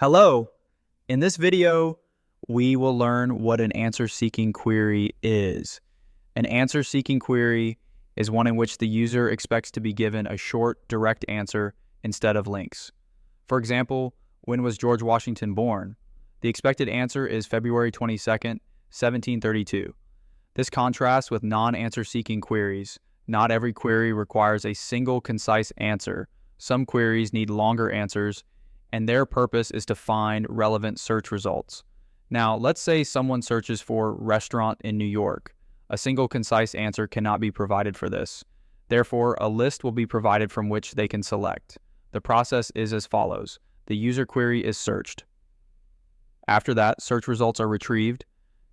Hello. In this video, we will learn what an answer-seeking query is. An answer-seeking query is one in which the user expects to be given a short, direct answer instead of links. For example, when was George Washington born? The expected answer is February 22nd, 1732. This contrasts with non-answer-seeking queries. Not every query requires a single concise answer. Some queries need longer answers, and their purpose is to find relevant search results. Now, let's say someone searches for restaurant in New York. A single concise answer cannot be provided for this. Therefore, a list will be provided from which they can select. The process is as follows. The user query is searched. After that, search results are retrieved,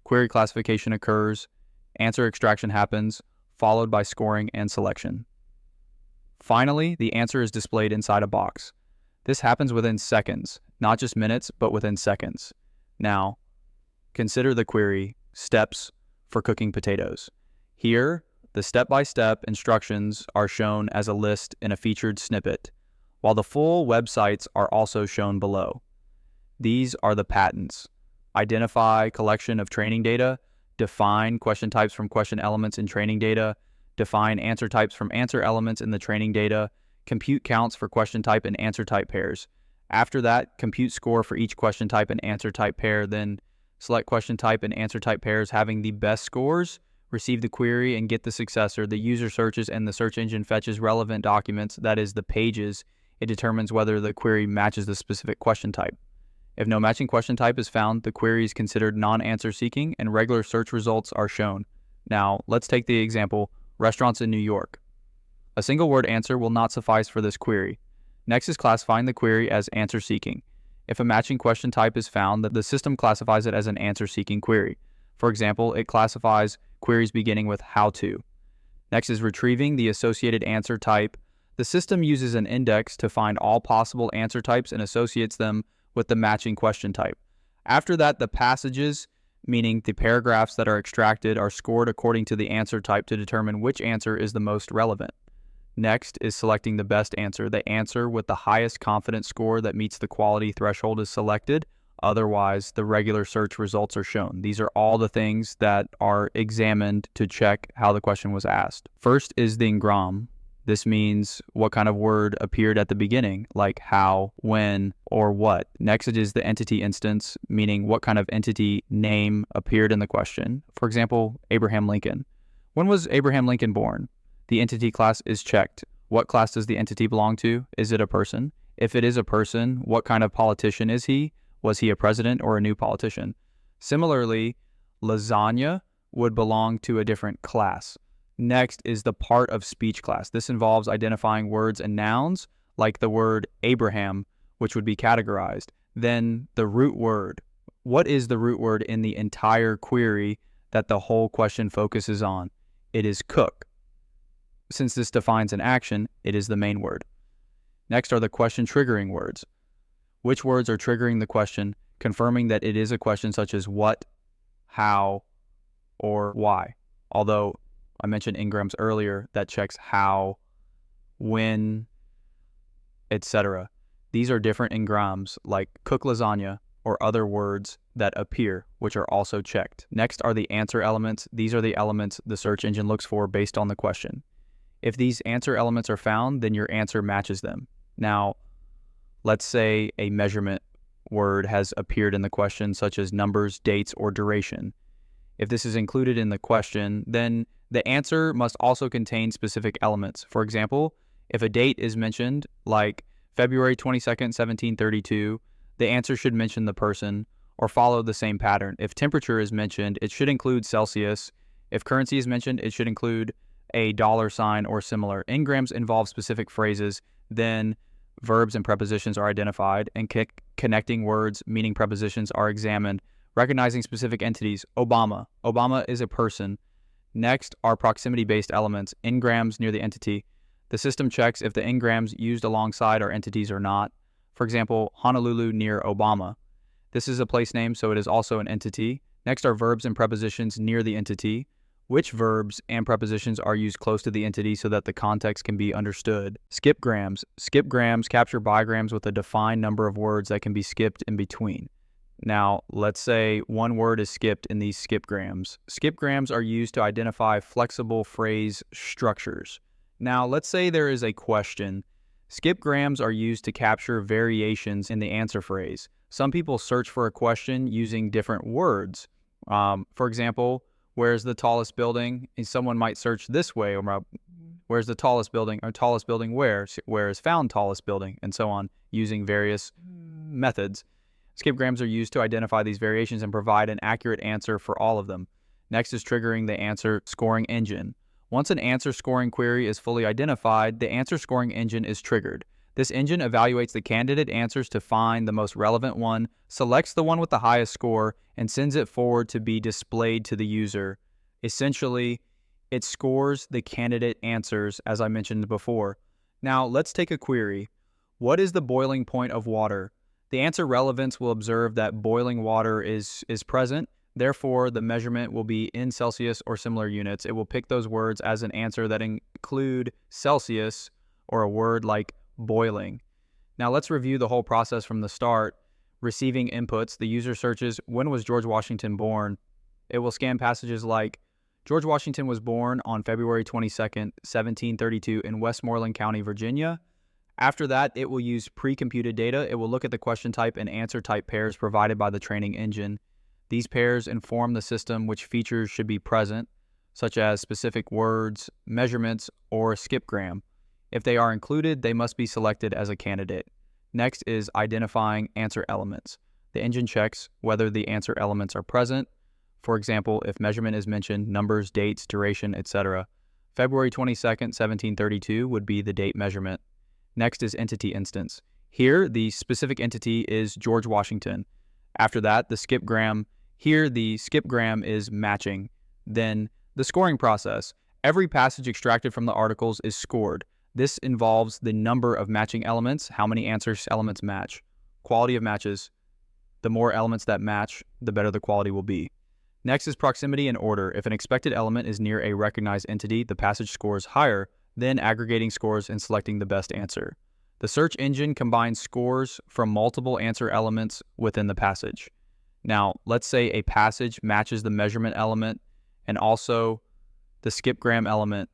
query classification occurs, answer extraction happens, followed by scoring and selection. Finally, the answer is displayed inside a box. This happens within seconds, not just minutes, but within seconds. Now, consider the query, steps for cooking potatoes. Here, the step-by-step instructions are shown as a list in a featured snippet, while the full websites are also shown below. These are the patents. Identify collection of training data, define question types from question elements in training data, define answer types from answer elements in the training data, compute counts for question type and answer type pairs. After that, compute score for each question type and answer type pair, then select question type and answer type pairs having the best scores, receive the query and get the successor. The user searches and the search engine fetches relevant documents, that is the pages. It determines whether the query matches the specific question type. If no matching question type is found, the query is considered non-answer seeking and regular search results are shown. Now, let's take the example, restaurants in New York. A single word answer will not suffice for this query. Next is classifying the query as answer seeking. If a matching question type is found, the system classifies it as an answer seeking query. For example, it classifies queries beginning with how to. Next is retrieving the associated answer type. The system uses an index to find all possible answer types and associates them with the matching question type. After that, the passages, meaning the paragraphs that are extracted, are scored according to the answer type to determine which answer is the most relevant. Next is selecting the best answer. The answer with the highest confidence score that meets the quality threshold is selected. Otherwise, the regular search results are shown. These are all the things that are examined to check how the question was asked. First is the engram. This means what kind of word appeared at the beginning, like how, when, or what. Next is the entity instance, meaning what kind of entity name appeared in the question. For example, Abraham Lincoln. When was Abraham Lincoln born? The entity class is checked. What class does the entity belong to? Is it a person? If it is a person, what kind of politician is he? Was he a president or a new politician? Similarly, lasagna would belong to a different class. Next is the part of speech class. This involves identifying words and nouns, like the word Abraham, which would be categorized. Then the root word. What is the root word in the entire query that the whole question focuses on? It is cook. Since this defines an action, it is the main word. Next are the question triggering words. Which words are triggering the question, confirming that it is a question such as what, how, or why. Although I mentioned engrams earlier that checks how, when, etc. These are different engrams like cook lasagna or other words that appear, which are also checked. Next are the answer elements. These are the elements the search engine looks for based on the question. If these answer elements are found, then your answer matches them. Now, let's say a measurement word has appeared in the question, such as numbers, dates, or duration. If this is included in the question, then the answer must also contain specific elements. For example, if a date is mentioned, like February 22nd, 1732, the answer should mention the person or follow the same pattern. If temperature is mentioned, it should include Celsius. If currency is mentioned, it should include a dollar sign or similar. Engrams involve specific phrases, then verbs and prepositions are identified, and connecting words, meaning prepositions, are examined, recognizing specific entities. Obama. Obama is a person. Next are proximity-based elements, engrams near the entity. The system checks if the engrams used alongside are entities or not. For example, Honolulu near Obama. This is a place name, so it is also an entity. Next are verbs and prepositions near the entity. Which verbs and prepositions are used close to the entity so that the context can be understood? Skipgrams. Skipgrams capture bigrams with a defined number of words that can be skipped in between. Now, let's say one word is skipped in these skipgrams. Skipgrams are used to identify flexible phrase structures. Now, let's say there is a question. Skipgrams are used to capture variations in the answer phrase. Some people search for a question using different words. For example, where's the tallest building? And someone might search this way, or where's the tallest building, or tallest building where is found tallest building, and so on, using various methods. Skipgrams are used to identify these variations and provide an accurate answer for all of them. Next is triggering the answer scoring engine. Once an answer scoring query is fully identified, the answer scoring engine is triggered. This engine evaluates the candidate answers to find the most relevant one, selects the one with the highest score, and sends it forward to be displayed to the user. Essentially, it scores the candidate answers, as I mentioned before. Now, let's take a query. What is the boiling point of water? The answer relevance will observe that boiling water is present. Therefore, the measurement will be in Celsius or similar units. It will pick those words as an answer that include Celsius or a word like boiling. Now let's review the whole process from the start. Receiving inputs, the user searches, when was George Washington born? It will scan passages like, George Washington was born on February 22nd, 1732 in Westmoreland County, Virginia. After that, it will use pre-computed data. It will look at the question type and answer type pairs provided by the training engine. These pairs inform the system which features should be present, such as specific words, measurements, or a skipgram. If they are included, they must be selected as a candidate. Next is identifying answer elements. The engine checks whether the answer elements are present. For example, if measurement is mentioned, numbers, dates, duration, etc. February 22nd, 1732 would be the date measurement. Next is entity instance. Here, the specific entity is George Washington. After that, the skipgram. Here, the skipgram is matching. Then, the scoring process. Every passage extracted from the articles is scored. This involves the number of matching elements, how many answer elements match. Quality of matches. The more elements that match, the better the quality will be. Next is proximity and order. If an expected element is near a recognized entity, the passage scores higher, then aggregating scores and selecting the best answer. The search engine combines scores from multiple answer elements within the passage. Now, let's say a passage matches the measurement element and also the skipgram element.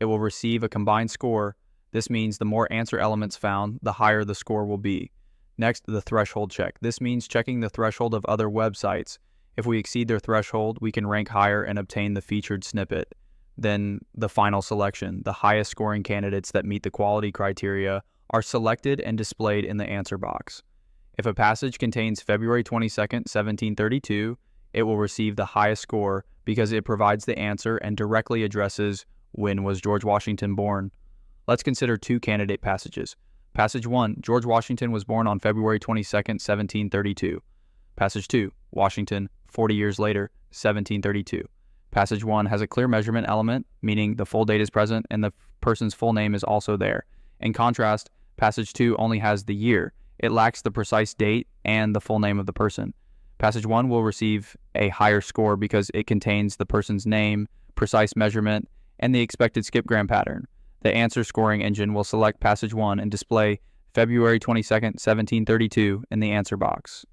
It will receive a combined score. This means the more answer elements found, the higher the score will be. Next, the threshold check. This means checking the threshold of other websites. If we exceed their threshold, we can rank higher and obtain the featured snippet. Then the final selection. The highest scoring candidates that meet the quality criteria are selected and displayed in the answer box. If a passage contains February 22nd, 1732, it will receive the highest score because it provides the answer and directly addresses when was George Washington born. Let's consider two candidate passages. Passage 1, George Washington was born on February 22nd, 1732. Passage 2, Washington, 40 years later, 1732. Passage 1 has a clear measurement element, meaning the full date is present and the person's full name is also there. In contrast, Passage 2 only has the year. It lacks the precise date and the full name of the person. Passage 1 will receive a higher score because it contains the person's name, precise measurement, and the expected skipgram pattern. The answer scoring engine will select Passage 1 and display February 22nd, 1732 in the answer box.